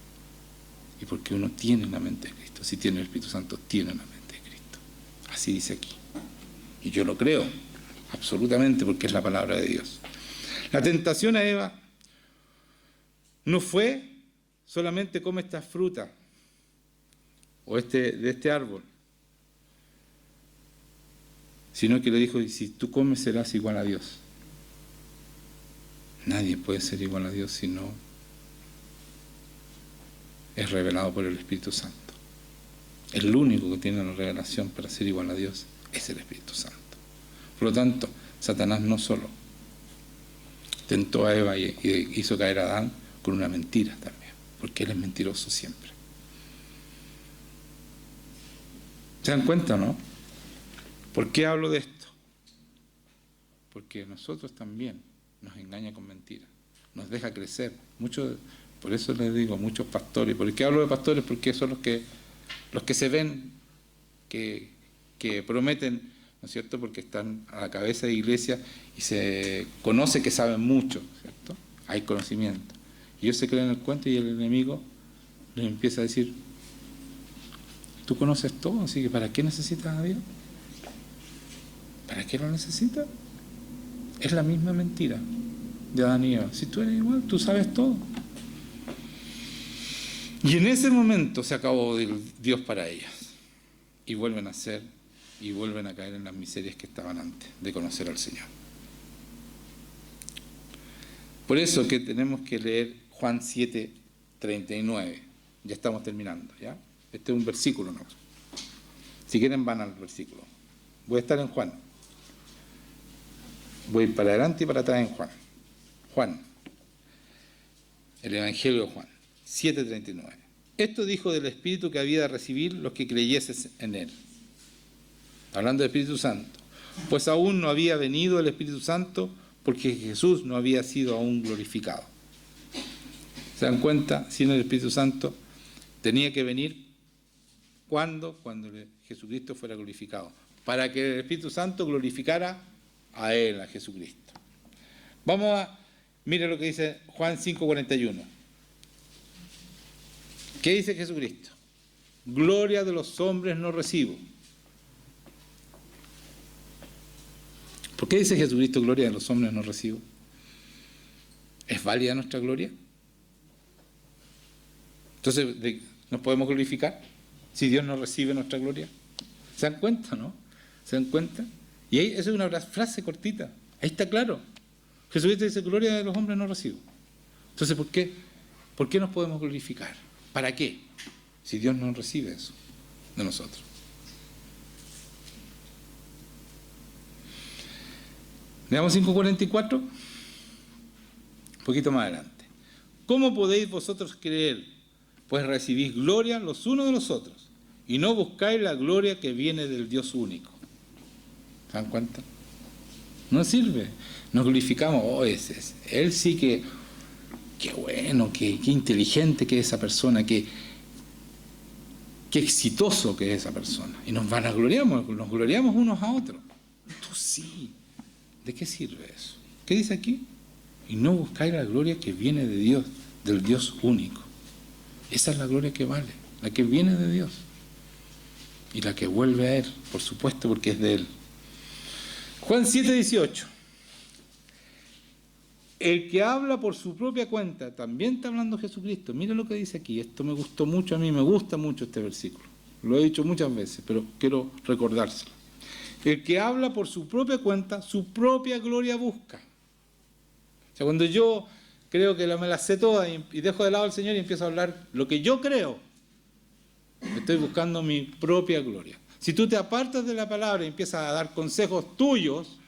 Y porque uno tiene la mente de Cristo. Si tiene el Espíritu Santo, tiene la mente de Cristo. Así dice aquí. Y yo lo creo, absolutamente, porque es la palabra de Dios. La tentación a Eva no fue solamente come esta fruta o de este árbol, sino que le dijo, si tú comes serás igual a Dios. Nadie puede ser igual a Dios si no es revelado por el Espíritu Santo. El único que tiene la revelación para ser igual a Dios es el Espíritu Santo. Por lo tanto, Satanás no solo tentó a Eva y hizo caer a Adán con una mentira también, porque él es mentiroso siempre. ¿Se dan cuenta, no? ¿Por qué hablo de esto? Porque nosotros también nos engaña con mentiras, nos deja crecer. Por eso les digo, muchos pastores. ¿Por qué hablo de pastores? Porque son los que se ven, que prometen, ¿no es cierto?, porque están a la cabeza de iglesia y se conoce que saben mucho, ¿cierto? Hay conocimiento. Y ellos se creen el cuento y el enemigo les empieza a decir, tú conoces todo, así que ¿para qué necesitas a Dios? ¿Para qué lo necesitas? Es la misma mentira de Adán y Eva. Si tú eres igual, tú sabes todo. Y en ese momento se acabó Dios para ellas. Y vuelven a ser, y vuelven a caer en las miserias que estaban antes de conocer al Señor. Por eso que tenemos que leer Juan 7:39. Ya estamos terminando, ¿ya? Este es un versículo, ¿no? Si quieren van al versículo. Voy a estar en Juan. Voy a ir para adelante y para atrás en Juan. Juan. El Evangelio de Juan. 7:39. Esto dijo del Espíritu que había de recibir los que creyesen en Él. Hablando del Espíritu Santo. Pues aún no había venido el Espíritu Santo porque Jesús no había sido aún glorificado. ¿Se dan cuenta? Sin el Espíritu Santo tenía que venir cuando Jesucristo fuera glorificado. Para que el Espíritu Santo glorificara a Él, a Jesucristo. Mire lo que dice Juan 5:41. ¿Qué dice Jesucristo? Gloria de los hombres no recibo. ¿Por qué dice Jesucristo gloria de los hombres no recibo? ¿Es válida nuestra gloria? Entonces, ¿nos podemos glorificar si Dios no recibe nuestra gloria? ¿Se dan cuenta, no? ¿Se dan cuenta? Y ahí, eso es una frase cortita. Ahí está claro. Jesucristo dice gloria de los hombres no recibo. Entonces, ¿por qué nos podemos glorificar? ¿Para qué? Si Dios no recibe eso de nosotros. Leamos 5:44. Un poquito más adelante. ¿Cómo podéis vosotros creer? Pues recibís gloria los unos de los otros y no buscáis la gloria que viene del Dios único. ¿Se dan cuenta? No sirve. Nos glorificamos. Él sí que... Qué bueno, qué inteligente que es esa persona, qué exitoso que es esa persona. Y nos gloriamos unos a otros. Tú sí. ¿De qué sirve eso? ¿Qué dice aquí? Y no buscáis la gloria que viene de Dios, del Dios único. Esa es la gloria que vale, la que viene de Dios. Y la que vuelve a Él, por supuesto, porque es de Él. Juan 7:18. El que habla por su propia cuenta, también está hablando Jesucristo. Mira lo que dice aquí. Esto me gustó mucho, a mí me gusta mucho este versículo. Lo he dicho muchas veces, pero quiero recordárselo. El que habla por su propia cuenta, su propia gloria busca. O sea, cuando yo creo que me la sé toda y dejo de lado al Señor y empiezo a hablar lo que yo creo, estoy buscando mi propia gloria. Si tú te apartas de la palabra y empiezas a dar consejos tuyos,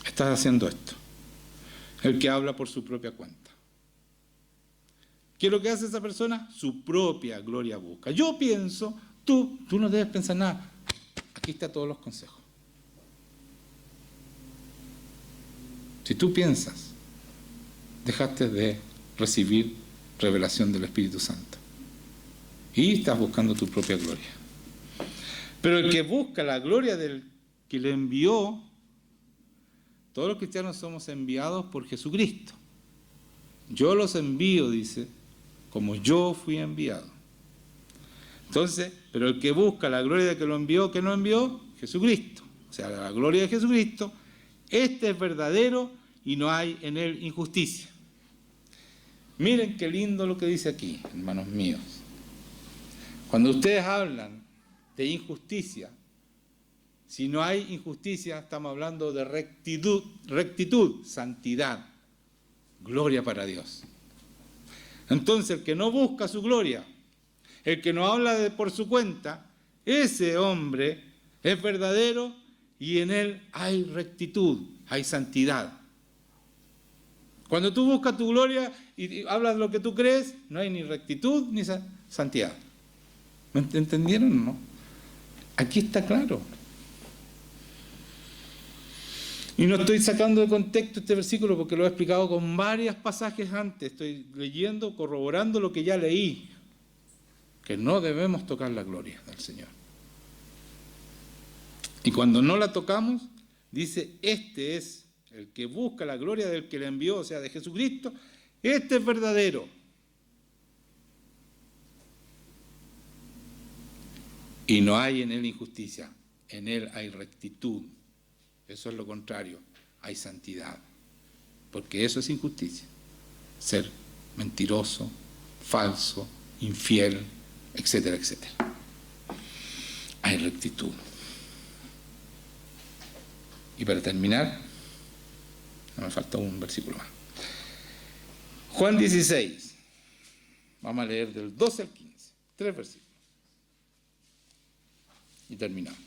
estás haciendo esto. El que habla por su propia cuenta. ¿Qué es lo que hace esa persona? Su propia gloria busca. Yo pienso, tú no debes pensar nada. Aquí están todos los consejos. Si tú piensas, dejaste de recibir revelación del Espíritu Santo. Y estás buscando tu propia gloria. Pero el que busca la gloria del que le envió, todos los cristianos somos enviados por Jesucristo. Yo los envío, dice, como yo fui enviado. Entonces, pero el que busca la gloria de que lo envió, ¿qué nos envió? Jesucristo. O sea, la gloria de Jesucristo, este es verdadero y no hay en él injusticia. Miren qué lindo lo que dice aquí, hermanos míos. Cuando ustedes hablan de injusticia, si no hay injusticia, estamos hablando de rectitud, santidad, gloria para Dios. Entonces, el que no busca su gloria, el que no habla por su cuenta, ese hombre es verdadero y en él hay rectitud, hay santidad. Cuando tú buscas tu gloria y hablas lo que tú crees, no hay ni rectitud ni santidad. ¿Me entendieron o no? Aquí está claro. Y no estoy sacando de contexto este versículo porque lo he explicado con varios pasajes antes. Estoy leyendo, corroborando lo que ya leí. Que no debemos tocar la gloria del Señor. Y cuando no la tocamos, dice, este es el que busca la gloria del que le envió, o sea, de Jesucristo, Este es verdadero. Y no hay en él injusticia, en él hay rectitud. Eso es lo contrario, hay santidad. Porque eso es injusticia. Ser mentiroso, falso, infiel, etcétera, etcétera. Hay rectitud. Y para terminar, no me falta un versículo más. Juan 16. Vamos a leer del 12 al 15. 3 versículos. Y terminamos.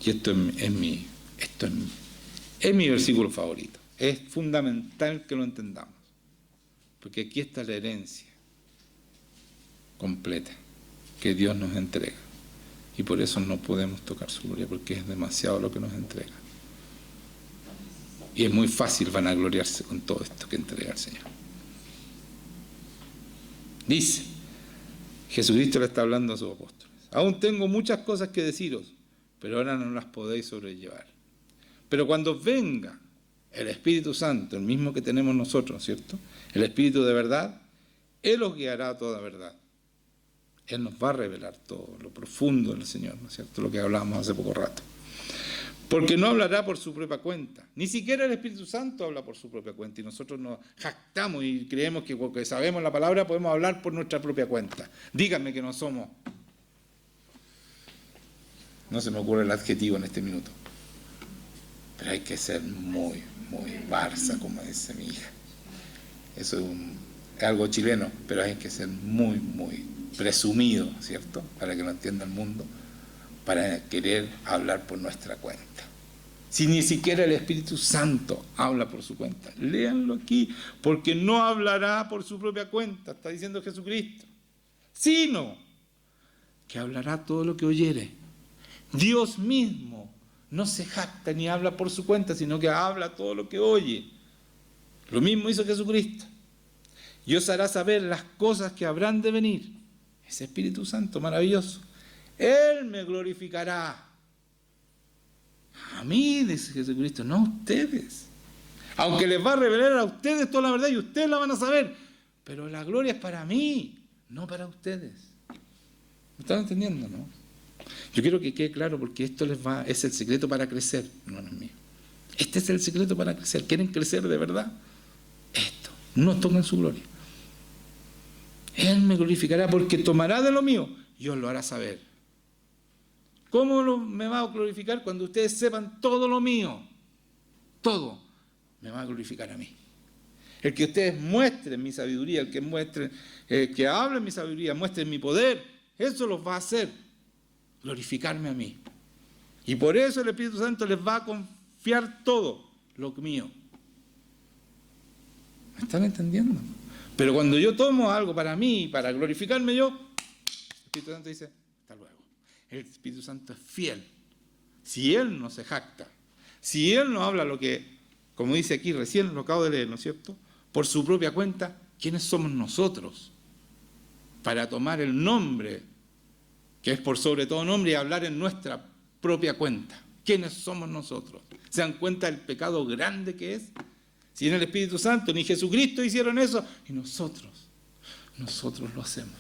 Y esto es mi versículo favorito. Es fundamental que lo entendamos. Porque aquí está la herencia completa que Dios nos entrega. Y por eso no podemos tocar su gloria, porque es demasiado lo que nos entrega. Y es muy fácil vanagloriarse con todo esto que entrega el Señor. Dice, Jesucristo le está hablando a sus apóstoles: aún tengo muchas cosas que deciros, pero ahora no las podéis sobrellevar. Pero cuando venga el Espíritu Santo, el mismo que tenemos nosotros, ¿cierto? El Espíritu de verdad, Él os guiará a toda verdad. Él nos va a revelar todo lo profundo del Señor, ¿no es cierto? Lo que hablábamos hace poco rato. Porque no hablará por su propia cuenta. Ni siquiera el Espíritu Santo habla por su propia cuenta. Y nosotros nos jactamos y creemos que porque sabemos la palabra podemos hablar por nuestra propia cuenta. Díganme que no somos. No se me ocurre el adjetivo en este minuto. Pero hay que ser muy, muy Barça, como dice mi hija. Eso es algo chileno, pero hay que ser muy, muy presumido, ¿cierto? Para que lo entienda el mundo, para querer hablar por nuestra cuenta. Si ni siquiera el Espíritu Santo habla por su cuenta. Léanlo aquí, porque no hablará por su propia cuenta, está diciendo Jesucristo, sino que hablará todo lo que oyere. Dios mismo no se jacta ni habla por su cuenta, sino que habla todo lo que oye. Lo mismo hizo Jesucristo. Y os hará saber las cosas que habrán de venir. Ese Espíritu Santo maravilloso. Él me glorificará. A mí, dice Jesucristo, no a ustedes. Aunque les va a revelar a ustedes toda la verdad y ustedes la van a saber. Pero la gloria es para mí, no para ustedes. ¿Me están entendiendo, no? Yo quiero que quede claro, porque esto es el secreto para crecer, no es mío. Este es el secreto para crecer. ¿Quieren crecer de verdad? Esto. No toquen su gloria. Él me glorificará porque tomará de lo mío y os lo hará saber. ¿Cómo me va a glorificar? Cuando ustedes sepan todo lo mío. Todo me va a glorificar a mí. El que ustedes muestren mi sabiduría, el que hablen mi sabiduría, muestren mi poder, eso los va a hacer glorificarme a mí. Y por eso el Espíritu Santo les va a confiar todo lo mío. ¿Me están entendiendo? Pero cuando yo tomo algo para mí, para glorificarme yo, el Espíritu Santo dice, hasta luego. El Espíritu Santo es fiel. Si Él no se jacta, si Él no habla lo que, como dice aquí recién, lo acabo de leer, ¿no es cierto? Por su propia cuenta, ¿quiénes somos nosotros para tomar el nombre, que es por sobre todo nombre, y hablar en nuestra propia cuenta? ¿Quiénes somos nosotros? ¿Se dan cuenta del pecado grande que es? Si en el Espíritu Santo ni Jesucristo hicieron eso, y nosotros lo hacemos.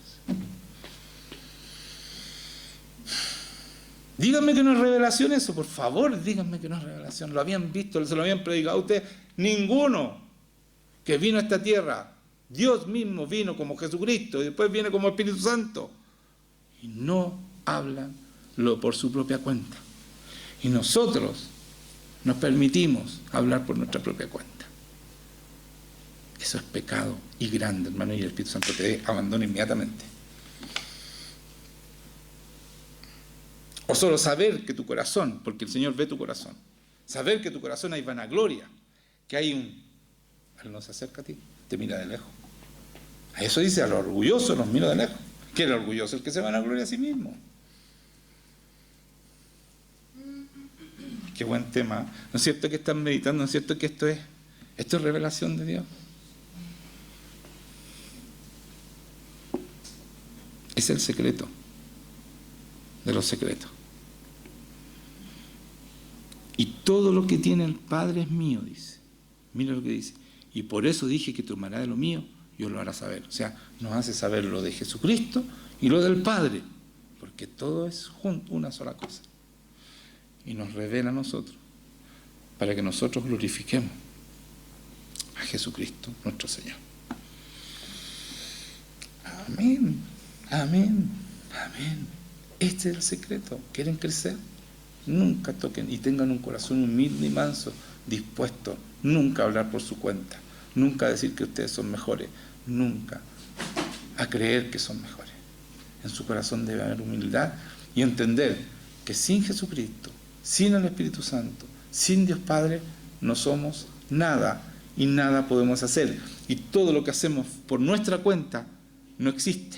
Díganme que no es revelación eso, por favor, díganme que no es revelación. Lo habían visto, se lo habían predicado a ustedes. Ninguno que vino a esta tierra, Dios mismo vino como Jesucristo y después viene como Espíritu Santo. Y no hablan por su propia cuenta. Y nosotros nos permitimos hablar por nuestra propia cuenta. Eso es pecado y grande, hermano, y el Espíritu Santo te abandona inmediatamente. O solo saber que tu corazón, porque el Señor ve tu corazón, saber que tu corazón hay vanagloria, que hay Él no se acerca a ti, te mira de lejos. A eso dice, a los orgullosos los miro de lejos. ¿Qué es el orgulloso? El que se vanagloria a sí mismo. Qué buen tema. ¿No es cierto que están meditando? ¿No es cierto que esto es revelación de Dios? Es el secreto de los secretos. Todo lo que tiene el Padre es mío, dice. Mira lo que dice. Y por eso dije que tomará de lo mío y os lo hará saber. O sea, nos hace saber lo de Jesucristo y lo del Padre. Porque todo es junto, una sola cosa. Y nos revela a nosotros para que nosotros glorifiquemos a Jesucristo, nuestro Señor. Amén, amén, amén. Este es el secreto. ¿Quieren crecer? Nunca toquen y tengan un corazón humilde y manso, dispuesto nunca a hablar por su cuenta, nunca a decir que ustedes son mejores, nunca a creer que son mejores. En su corazón debe haber humildad y entender que sin Jesucristo, sin el Espíritu Santo, sin Dios Padre, no somos nada y nada podemos hacer. Y todo lo que hacemos por nuestra cuenta no existe.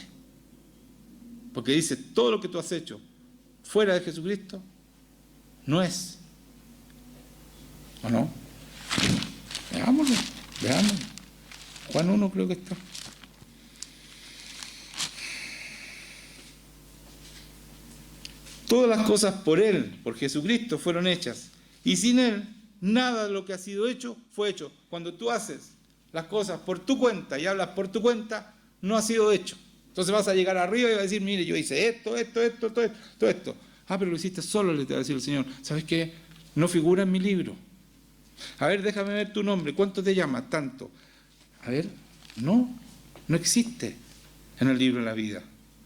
Porque dice, todo lo que tú has hecho fuera de Jesucristo no es. ¿O no? Veámoslo, veámoslo. Juan 1 creo que está. Todas las cosas por Él, por Jesucristo, fueron hechas. Y sin Él, nada de lo que ha sido hecho fue hecho. Cuando tú haces las cosas por tu cuenta y hablas por tu cuenta, no ha sido hecho. Entonces vas a llegar arriba y vas a decir, mire, yo hice esto. Ah, pero lo hiciste solo, le va a decir el Señor. ¿Sabes qué? No figura en mi libro. A ver, déjame ver tu nombre. ¿Cuánto te llamas? Tanto. A ver, no existe en el libro de la vida.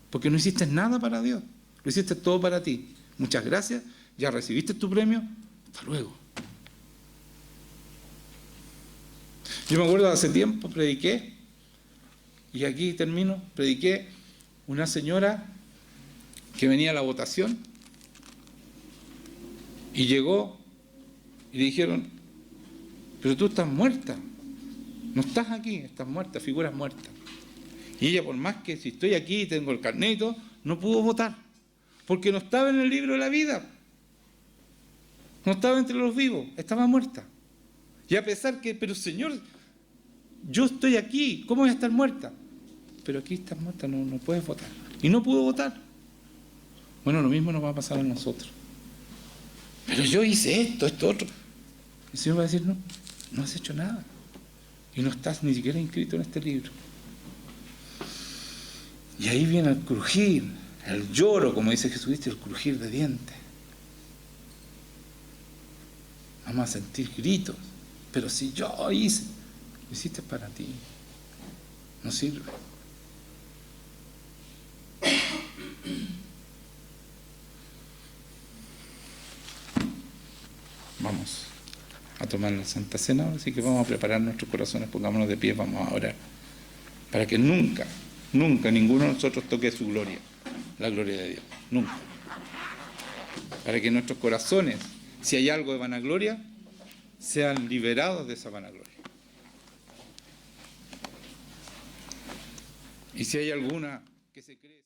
Porque no hiciste nada para Dios. Lo hiciste todo para ti. Muchas gracias. Ya recibiste tu premio. Hasta luego. Yo me acuerdo hace tiempo, prediqué, y aquí termino, prediqué una señora que venía a la votación y llegó y le dijeron, pero tú estás muerta, no estás aquí, estás muerta, figuras muertas. Y ella, por más que si estoy aquí, tengo el carnet y todo, no pudo votar, porque no estaba en el libro de la vida, no estaba entre los vivos, estaba muerta. Y a pesar que, pero Señor, yo estoy aquí, ¿cómo voy a estar muerta? Pero aquí estás muerta, no puedes votar. Y no pudo votar. Bueno, lo mismo nos va a pasar a nosotros. Pero yo hice esto otro. El Señor va a decir, no has hecho nada. Y no estás ni siquiera inscrito en este libro. Y ahí viene el crujir, el lloro, como dice Jesucristo, el crujir de dientes. Vamos a sentir gritos. Pero si yo hice, lo hiciste para ti. No sirve. Vamos a tomar la Santa Cena, así que vamos a preparar nuestros corazones, pongámonos de pie, vamos a orar. Para que nunca ninguno de nosotros toque su gloria, la gloria de Dios. Nunca. Para que nuestros corazones, si hay algo de vanagloria, sean liberados de esa vanagloria. Y si hay alguna que se cree...